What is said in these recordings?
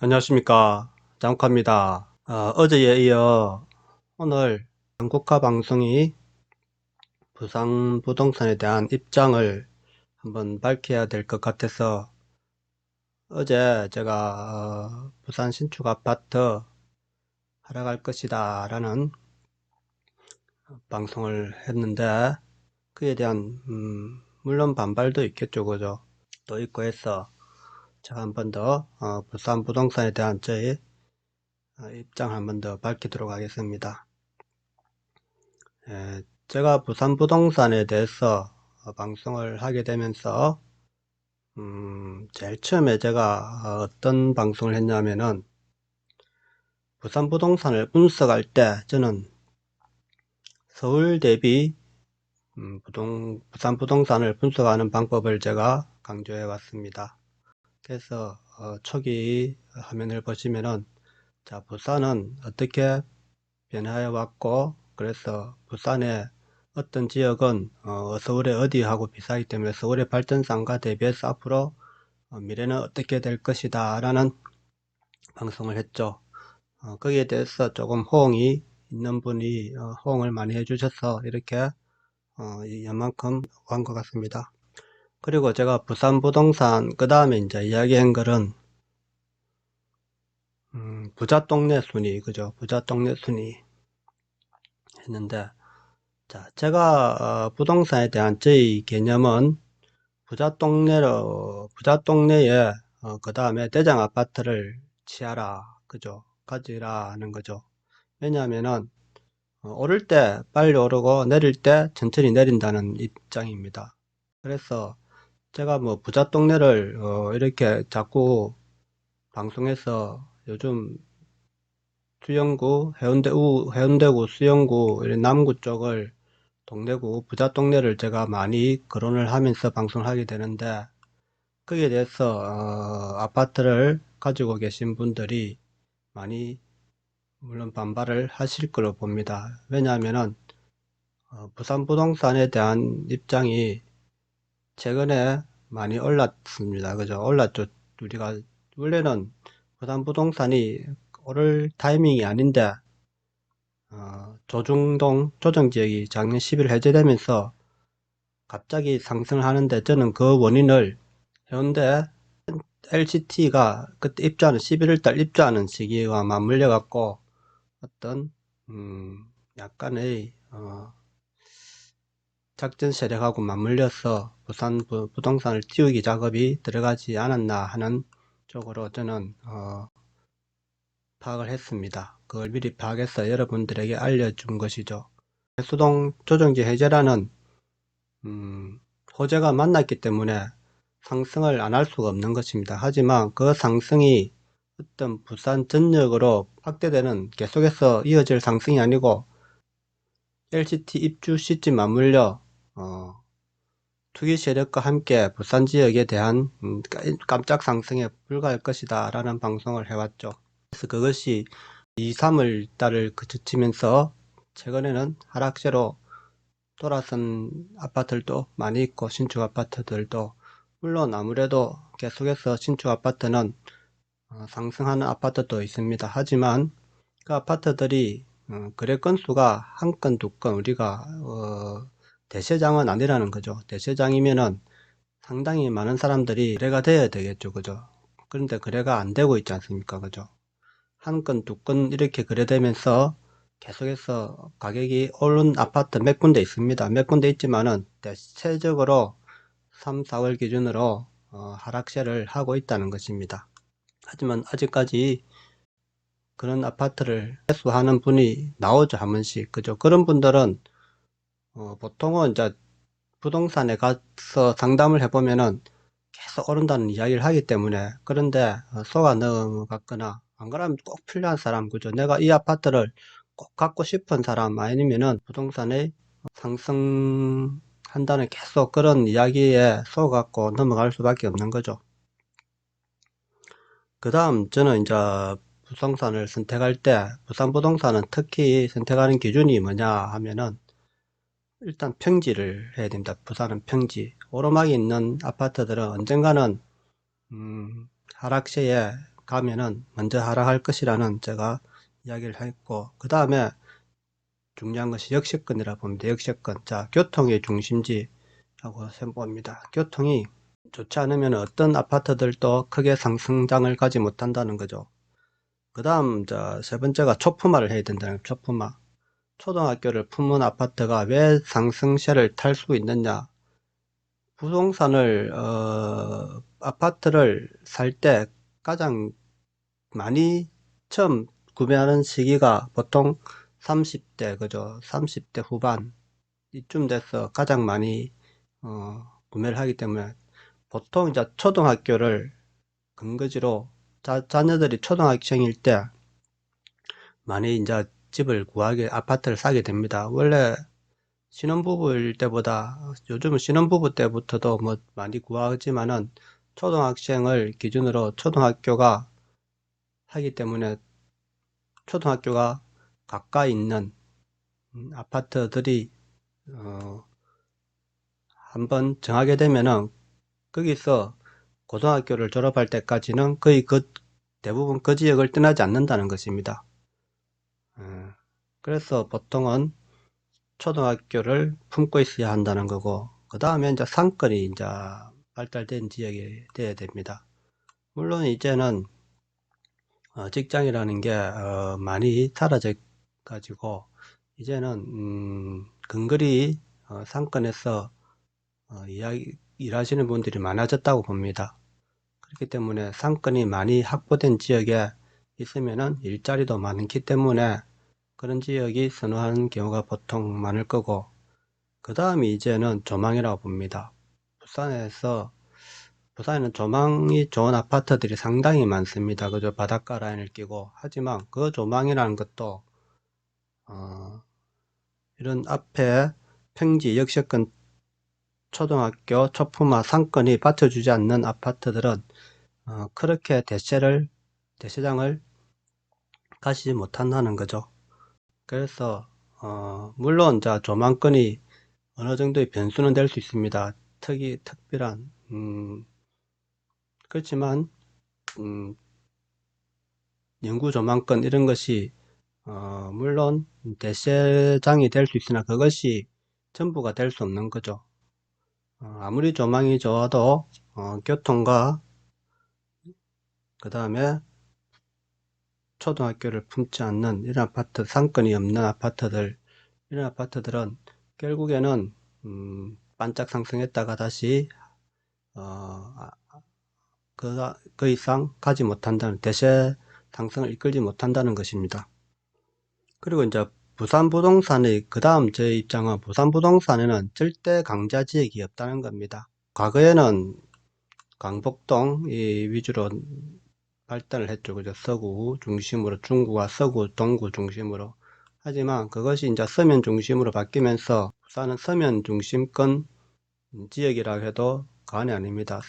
안녕하십니까, 장욱합니다. 어제에 이어 오늘 한국화 방송이 부산 부동산에 대한 입장을 한번 밝혀야 될 것 같아서 어제 제가 부산 신축 아파트 하락할 것이다 라는 방송을 했는데 그에 대한 물론 반발도 있겠죠, 그죠? 또 있고 해서 제가 한 번 더 부산 부동산에 대한 저의 입장을 한 번 더 밝히도록 하겠습니다. 제가 부산 부동산에 대해서 방송을 하게 되면서 제일 처음에 제가 어떤 방송을 했냐면은 부산 부동산을 분석할 때 저는 서울 대비 부산 부동산을 분석하는 방법을 제가 강조해 왔습니다. 그래서 초기 화면을 보시면은 자, 부산은 어떻게 변화해 왔고, 그래서 부산의 어떤 지역은 서울의 어디하고 비슷하기 때문에 서울의 발전상과 대비해서 앞으로 미래는 어떻게 될 것이다 라는 방송을 했죠. 거기에 대해서 조금 호응이 있는 분이 호응을 많이 해주셔서 이렇게 이만큼 한 것 같습니다. 그리고 제가 부산 부동산 그 다음에 이제 이야기한 것은 부자 동네 순위, 그죠? 부자 동네 순위 했는데, 자, 제가 부동산에 대한 저희 개념은 부자 동네에 그 다음에 대장 아파트를 취하라, 그죠? 가지라 하는 거죠. 왜냐하면은 오를 때 빨리 오르고 내릴 때 천천히 내린다는 입장입니다. 그래서 제가 뭐 부자 동네를 이렇게 자꾸 방송에서 요즘 수영구, 해운대구, 수영구, 이런 남구 쪽을 동래구, 부자 동네를 제가 많이 거론을 하면서 방송을 하게 되는데 거기에 대해서 아파트를 가지고 계신 분들이 많이 물론 반발을 하실 거로 봅니다. 왜냐하면은 부산 부동산에 대한 입장이 최근에 많이 올랐습니다. 그죠? 올랐죠. 우리가 원래는 부산 부동산이 오를 타이밍이 아닌데 조중동 조정지역이 작년 10일 해제되면서 갑자기 상승을 하는데 저는 그 원인을 해운대 LCT가 그때 입주하는 11월달 입주하는 시기와 맞물려 갖고 어떤 약간의 작전 세력하고 맞물려서 부산 부동산을 띄우기 작업이 들어가지 않았나 하는 쪽으로 저는 파악을 했습니다. 그걸 미리 파악해서 여러분들에게 알려준 것이죠. 수동 조정지 해제라는 호재가 만났기 때문에 상승을 안 할 수가 없는 것입니다. 하지만 그 상승이 어떤 부산 전역으로 확대되는 계속해서 이어질 상승이 아니고 LCT 입주 시점 맞물려 투기 세력과 함께 부산 지역에 대한 깜짝 상승에 불과할 것이다 라는 방송을 해왔죠. 그래서 그것이 2, 3월 달을 그치면서 최근에는 하락세로 돌아선 아파트들도 많이 있고 신축 아파트들도 물론 아무래도 계속해서 신축 아파트는 상승하는 아파트도 있습니다. 하지만 그 아파트들이 거래 건수가 한 건, 두 건 우리가 대세장은 아니라는 거죠. 대세장이면은 상당히 많은 사람들이 거래가 돼야 되겠죠. 그죠? 그런데 거래가 안 되고 있지 않습니까? 그죠? 한 건, 두 건 이렇게 거래되면서 계속해서 가격이 오른 아파트 몇 군데 있습니다. 몇 군데 있지만은 대체적으로 3, 4월 기준으로 하락세를 하고 있다는 것입니다. 하지만 아직까지 그런 아파트를 매수하는 분이 나오죠, 한 번씩. 그죠? 그런 분들은 보통은 이제 부동산에 가서 상담을 해보면은 계속 오른다는 이야기를 하기 때문에 그런데 속아 넘어갔거나 안 그러면 꼭 필요한 사람, 그죠? 내가 이 아파트를 꼭 갖고 싶은 사람 아니면은 부동산에 상승한다는 계속 그런 이야기에 속아갖고 넘어갈 수밖에 없는 거죠. 그 다음 저는 이제 부동산을 선택할 때 부산 부동산은 특히 선택하는 기준이 뭐냐 하면은 일단 평지를 해야 됩니다. 부산은 평지. 오르막이 있는 아파트들은 언젠가는 하락세에 가면은 먼저 하락할 것이라는 제가 이야기를 했고, 그 다음에 중요한 것이 역세권이라 봅니다. 역세권. 자, 교통의 중심지라고 봅니다. 교통이 좋지 않으면 어떤 아파트들도 크게 상승장을 가지 못한다는 거죠. 그 다음, 세 번째가 초품화를 해야 된다는 거예요. 초품화. 초등학교를 품은 아파트가 왜 상승세를 탈 수 있느냐. 부동산을, 아파트를 살 때 가장 많이 처음 구매하는 시기가 보통 30대, 그죠? 30대 후반. 이쯤 돼서 가장 많이, 구매를 하기 때문에 보통 이제 초등학교를 근거지로 자녀들이 초등학생일 때 많이 이제 집을 구하게, 아파트를 사게 됩니다. 원래 신혼부부일 때보다 요즘은 신혼부부 때부터도 뭐 많이 구하지만은 초등학생을 기준으로 초등학교가 하기 때문에 초등학교가 가까이 있는 아파트들이 한번 정하게 되면은 거기서 고등학교를 졸업할 때까지는 거의 대부분 그 지역을 떠나지 않는다는 것입니다. 그래서 보통은 초등학교를 품고 있어야 한다는 거고, 그 다음에 이제 상권이 이제 발달된 지역이 돼야 됩니다. 물론 이제는 직장이라는 게 많이 사라져 가지고 이제는 근거리 상권에서 일하시는 분들이 많아졌다고 봅니다. 그렇기 때문에 상권이 많이 확보된 지역에 있으면은 일자리도 많기 때문에 그런 지역이 선호하는 경우가 보통 많을 거고, 그 다음이 이제는 조망이라고 봅니다. 부산에는 조망이 좋은 아파트들이 상당히 많습니다. 그저 바닷가 라인을 끼고. 하지만 그 조망이라는 것도 이런 앞에 평지 역세권 초등학교 초품화 상권이 받쳐주지 않는 아파트들은 그렇게 대세장을 가시지 못한다는 거죠. 그래서 물론 조망권이 어느 정도의 변수는 될 수 있습니다. 특별한 그렇지만 영구 조망권 이런 것이 물론 대세장이 될 수 있으나 그것이 전부가 될 수 없는 거죠. 아무리 조망이 좋아도 교통과 그 다음에 초등학교를 품지 않는 이런 아파트, 상권이 없는 아파트들, 이런 아파트들은 결국에는 반짝 상승했다가 다시 어, 그 이상 가지 못한다는, 대세 상승을 이끌지 못한다는 것입니다. 그리고 이제 부산 부동산의 그 다음 제 입장은 부산 부동산에는 절대 강자 지역이 없다는 겁니다. 과거에는 강북동 위주로 발달을 했죠. 그죠? 서구 중심으로, 중구와 서구, 동구 중심으로. 하지만 그것이 이제 서면 중심으로 바뀌면서 부산은 서면 중심권 지역이라 해도 과언이 아닙니다.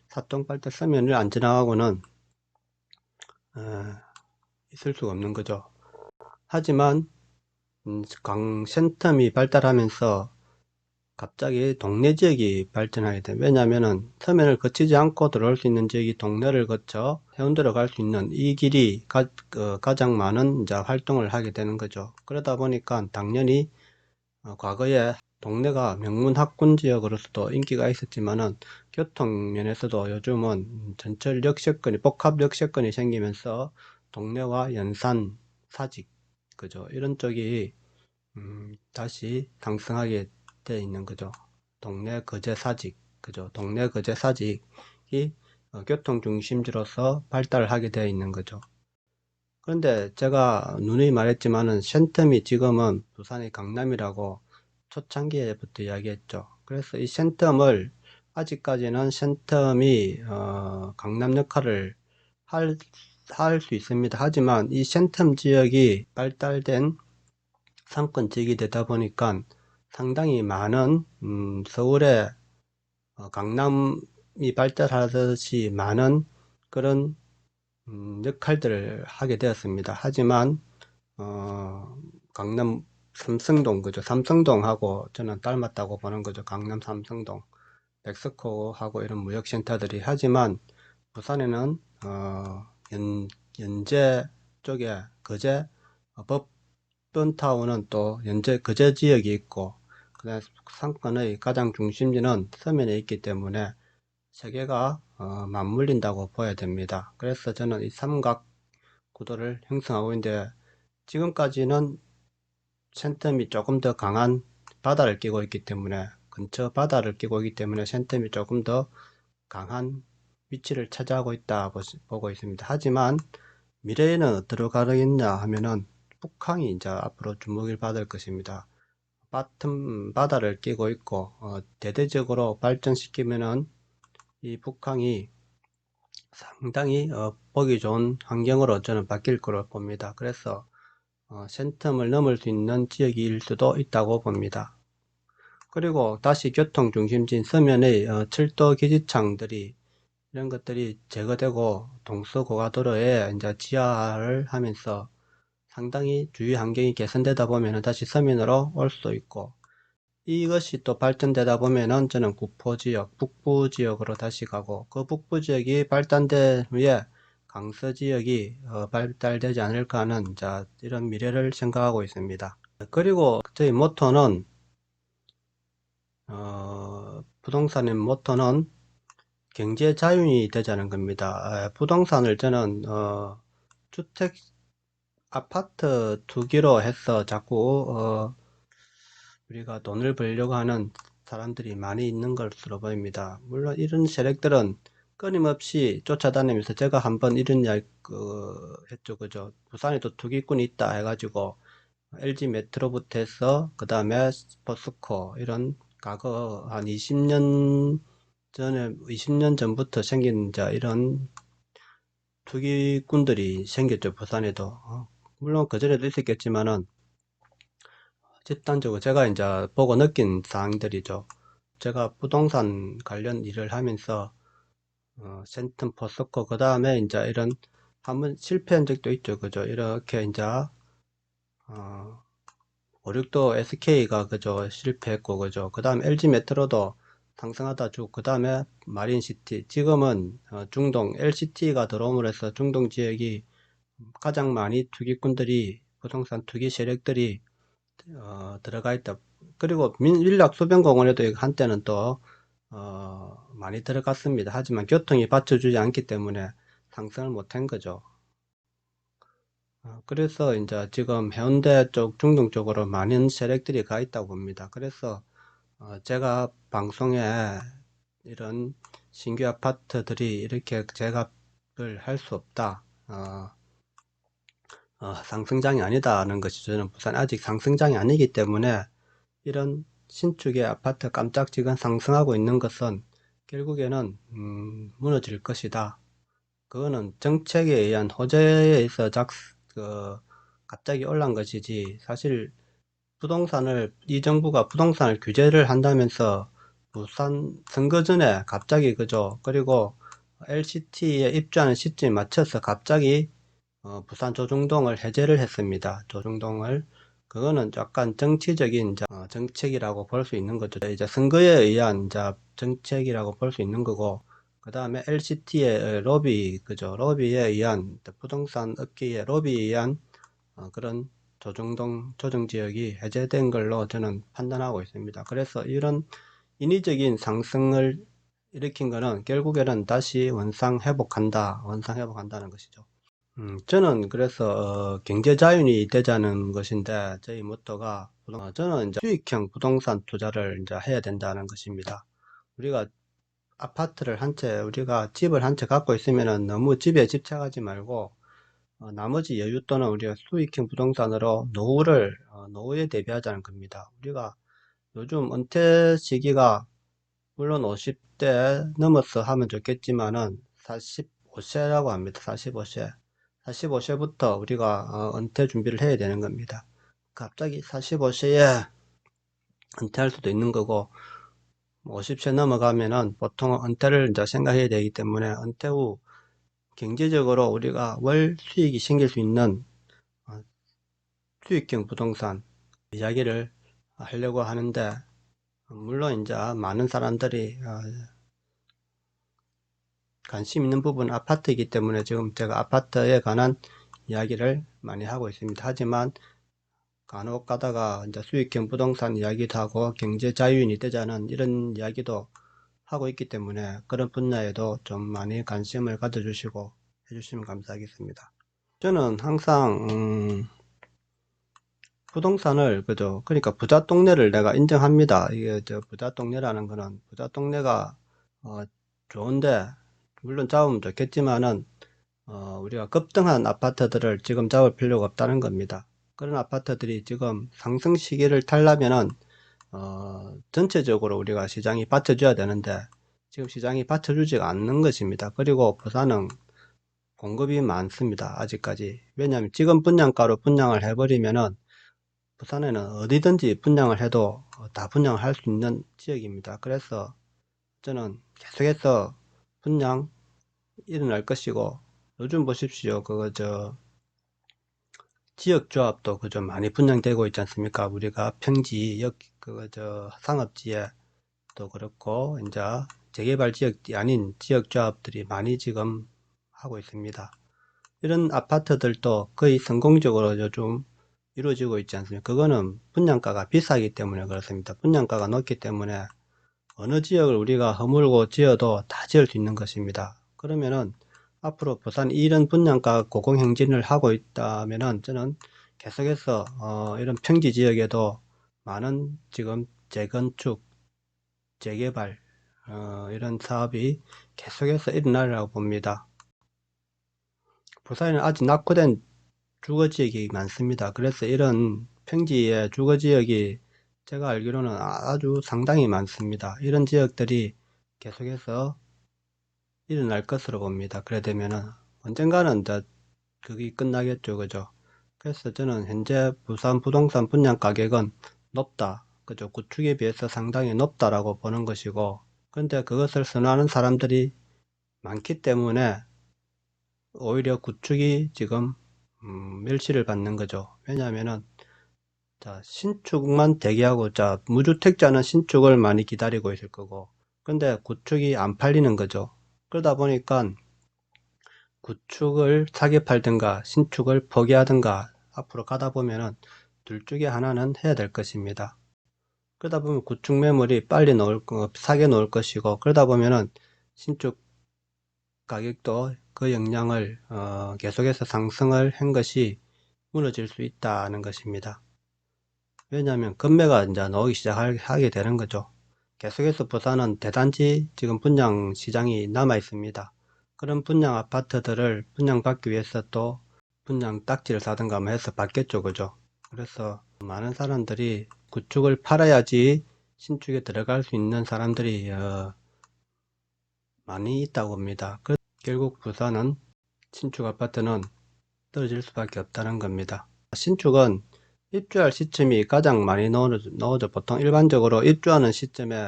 사통발달 서면을 안 지나가고는 있을 수가 없는 거죠. 하지만 센텀이 발달하면서 갑자기 동네 지역이 발전하게 돼. 왜냐하면은 서면을 거치지 않고 들어올 수 있는 지역이 동네를 거쳐 해운대로 갈 수 있는 이 길이 가장 많은 이제 활동을 하게 되는 거죠. 그러다 보니까 당연히 과거에 동네가 명문 학군 지역으로서도 인기가 있었지만은 교통 면에서도 요즘은 전철 역세권이 복합 역세권이 생기면서 동네와 연산, 사직, 그죠? 이런 쪽이 다시 상승하게 되어 있는 거죠. 동네 거제 사직, 그죠? 동네 거제 사직이 교통 중심지로서 발달을 하게 되어 있는 거죠. 그런데 제가 누누이 말했지만은 센텀이 지금은 부산의 강남이라고 초창기에부터 이야기했죠. 그래서 이 센텀을 아직까지는 센텀이 강남 역할을 할 수 있습니다. 하지만 이 센텀 지역이 발달된 상권 지역이 되다 보니까 상당히 많은 서울의 강남이 발달하듯이 많은 그런 역할들을 하게 되었습니다. 하지만 강남 삼성동, 그죠? 삼성동하고 저는 닮았다고 보는 거죠. 강남 삼성동, 엑스코하고 이런 무역센터들이. 하지만 부산에는 연제 쪽에 거제 법변타운은 또 연제 거제 지역이 있고, 그다음 상권의 가장 중심지는 서면에 있기 때문에 세 개가 맞물린다고 봐야 됩니다. 그래서 저는 이 삼각 구도를 형성하고 있는데, 지금까지는 센텀이 조금 더 강한 바다를 끼고 있기 때문에, 근처 바다를 끼고 있기 때문에 센텀이 조금 더 강한 위치를 차지하고 있다 보고 있습니다. 하지만 미래에는 어디로 가겠냐 하면은 북한이 이제 앞으로 주목을 받을 것입니다. 바다를 끼고 있고, 대대적으로 발전시키면은 이 북한이 상당히 보기 좋은 환경으로 저는 바뀔 거로 봅니다. 그래서 센텀을 넘을 수 있는 지역일 수도 있다고 봅니다. 그리고 다시 교통 중심지인 서면의 철도 기지창들이 이런 것들이 제거되고 동서고가도로에 이제 지하를 하면서 상당히 주위 환경이 개선되다 보면은 다시 서면으로 올 수 있고, 이것이 또 발전되다 보면은 저는 구포 지역, 북부 지역으로 다시 가고, 그 북부 지역이 발전된 후에 강서 지역이 발달되지 않을까 하는 이런 미래를 생각하고 있습니다. 그리고 저희 모토는 부동산의 모토는 경제 자윤이 되자는 겁니다. 부동산을 저는 주택 아파트 투기로 해서 자꾸 우리가 돈을 벌려고 하는 사람들이 많이 있는 것으로 보입니다. 물론 이런 세력들은 끊임없이 쫓아다니면서, 제가 한번 이런 이야기 했죠. 그죠? 부산에도 투기꾼이 있다 해가지고 LG 메트로부터 해서 그 다음에 포스코, 이런 과거 한 20년 전부터 생긴 이런 투기꾼들이 생겼죠. 부산에도. 물론 그전에도 있었겠지만은 집단적으로 제가 이제 보고 느낀 사항들이죠. 제가 부동산 관련 일을 하면서 센텀 포스코, 그 다음에 이제 이런 한번 실패한 적도 있죠. 그죠? 이렇게 이제 5, 6도 SK가 그죠? 실패했고, 그죠? 그 다음 LG 메트로도 상승하다 쭉, 그 다음에 마린시티, 지금은 중동 LCT가 들어옴으로 해서 중동 지역이 가장 많이 투기꾼들이, 부동산 투기 세력들이 들어가 있다. 그리고 민윌락소변공원에도 한때는 또 많이 들어갔습니다. 하지만 교통이 받쳐주지 않기 때문에 상승을 못한 거죠. 그래서 이제 지금 해운대 쪽, 중동 쪽으로 많은 세력들이 가 있다고 봅니다. 그래서 제가 방송에 이런 신규 아파트들이 이렇게 제값을 할 수 없다. 상승장이 아니다는 것이, 저는 부산 아직 상승장이 아니기 때문에 이런 신축의 아파트 깜짝지근 상승하고 있는 것은 결국에는 무너질 것이다. 그거는 정책에 의한 호재에 의해서 갑자기 올란 것이지, 사실 이 정부가 부동산을 규제를 한다면서 부산 선거 전에 갑자기, 그죠? 그리고 LCT에 입주하는 시점에 맞춰서 갑자기 부산 조중동을 해제를 했습니다. 조중동을. 그거는 약간 정치적인 정책이라고 볼 수 있는 거죠. 이제 선거에 의한 정책이라고 볼 수 있는 거고, 그 다음에 LCT의 로비, 그죠? 로비에 의한, 부동산 업계의 로비에 의한 그런 조중동 조정지역이 해제된 걸로 저는 판단하고 있습니다. 그래서 이런 인위적인 상승을 일으킨 거는 결국에는 다시 원상 회복한다는 것이죠. 저는 그래서 경제 자윤이 되자는 것인데, 저희 모토가 저는 이제 수익형 부동산 투자를 이제 해야 된다는 것입니다. 우리가 우리가 집을 한 채 갖고 있으면은 너무 집에 집착하지 말고 나머지 여유 또는 우리가 수익형 부동산으로 노후에 대비하자는 겁니다. 우리가 요즘 은퇴 시기가 물론 50대 넘어서 하면 좋겠지만은 45세라고 합니다. 45세. 45세부터 우리가 은퇴 준비를 해야 되는 겁니다. 갑자기 45세에 은퇴할 수도 있는 거고, 50세 넘어가면은 보통 은퇴를 이제 생각해야 되기 때문에, 은퇴 후 경제적으로 우리가 월 수익이 생길 수 있는 어, 수익형 부동산 이야기를 하려고 하는데, 물론 이제 많은 사람들이 관심 있는 부분은 아파트이기 때문에 지금 제가 아파트에 관한 이야기를 많이 하고 있습니다. 하지만 간혹 가다가 이제 수익형 부동산 이야기도 하고 경제 자유인이 되자는 이런 이야기도 하고 있기 때문에 그런 분야에도 좀 많이 관심을 가져주시고 해주시면 감사하겠습니다. 저는 항상 부동산을 그죠, 그러니까 부자 동네를 내가 인정합니다. 이게 저 부자 동네라는 거는 부자 동네가 좋은데 물론 잡으면 좋겠지만은 우리가 급등한 아파트들을 지금 잡을 필요가 없다는 겁니다. 그런 아파트들이 지금 상승 시기를 타려면은 전체적으로 우리가 시장이 받쳐줘야 되는데 지금 시장이 받쳐주지가 않는 것입니다. 그리고 부산은 공급이 많습니다. 아직까지. 왜냐하면 지금 분양가로 분양을 해버리면은 부산에는 어디든지 분양을 해도 다 분양을 할 수 있는 지역입니다. 그래서 저는 계속해서 분양 일어날 것이고, 요즘 보십시오. 지역조합도 그저 많이 분양되고 있지 않습니까? 우리가 평지, 상업지에 또 그렇고, 이제 재개발 지역이 아닌 지역조합들이 많이 지금 하고 있습니다. 이런 아파트들도 거의 성공적으로 요즘 이루어지고 있지 않습니까? 그거는 분양가가 비싸기 때문에 그렇습니다. 분양가가 높기 때문에 어느 지역을 우리가 허물고 지어도 다 지을 수 있는 것입니다. 그러면은 앞으로 부산 이런 분양가 고공행진을 하고 있다면은 저는 계속해서 이런 평지 지역에도 많은 지금 재건축, 재개발 이런 사업이 계속해서 일어나리라고 봅니다. 부산에는 아직 낙후된 주거지역이 많습니다. 그래서 이런 평지의 주거지역이 제가 알기로는 아주 상당히 많습니다. 이런 지역들이 계속해서 일어날 것으로 봅니다. 그래 되면은 언젠가는 더 그게 끝나겠죠. 그죠? 그래서 저는 현재 부산 부동산 분양 가격은 높다. 그죠? 구축에 비해서 상당히 높다라고 보는 것이고, 근데 그것을 선호하는 사람들이 많기 때문에 오히려 구축이 지금 멸시를 받는 거죠. 왜냐하면은 자, 신축만 대기하고, 자, 무주택자는 신축을 많이 기다리고 있을 거고, 근데 구축이 안 팔리는 거죠. 그러다 보니까 구축을 사게 팔든가 신축을 포기하든가 앞으로 가다 보면은 둘 중에 하나는 해야 될 것입니다. 그러다 보면 구축 매물이 빨리 사게 놓을 것이고, 그러다 보면은 신축 가격도 그 영향을 계속해서 상승을 한 것이 무너질 수 있다는 것입니다. 왜냐하면 금매가 이제 나오기 시작하게 되는 거죠. 계속해서 부산은 대단지 지금 분양 시장이 남아 있습니다. 그런 분양 아파트들을 분양받기 위해서 또 분양 딱지를 사든가 뭐 해서 받겠죠. 그죠? 그래서 많은 사람들이 구축을 팔아야지 신축에 들어갈 수 있는 사람들이 많이 있다고 봅니다. 결국 부산은 신축 아파트는 떨어질 수밖에 없다는 겁니다. 신축은 입주할 시점이 가장 많이 넣어져. 보통 일반적으로 입주하는 시점에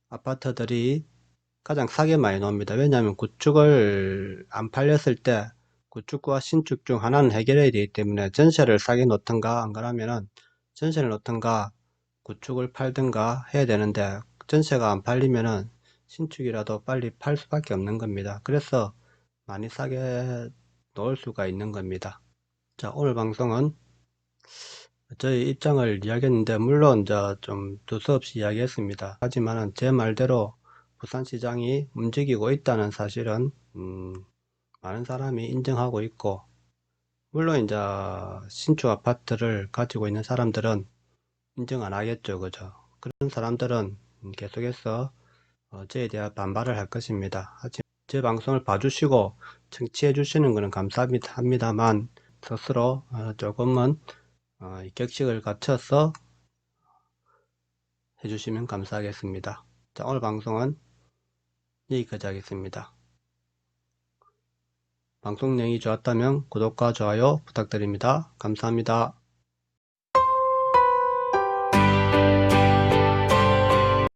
아파트들이 가장 싸게 많이 나옵니다. 왜냐하면 구축을 안 팔렸을 때 구축과 신축 중 하나는 해결해야 되기 때문에 전세를 싸게 놓던가 안 그러면은 전세를 놓던가 구축을 팔든가 해야 되는데 전세가 안 팔리면은 신축이라도 빨리 팔 수밖에 없는 겁니다. 그래서 많이 싸게 놓을 수가 있는 겁니다. 자, 오늘 방송은 저희 입장을 이야기했는데 물론 좀 두서없이 이야기했습니다. 하지만 제 말대로 부산시장이 움직이고 있다는 사실은 많은 사람이 인정하고 있고, 물론 이제 신축 아파트를 가지고 있는 사람들은 인정 안 하겠죠. 그죠? 그런 사람들은 계속해서 저에 대한 반발을 할 것입니다. 하지만 제 방송을 봐주시고 청취해 주시는 것은 감사합니다만 스스로 조금은 격식을 갖춰서 해주시면 감사하겠습니다. 자, 오늘 방송은 여기까지 하겠습니다. 방송 내용이 좋았다면 구독과 좋아요 부탁드립니다. 감사합니다.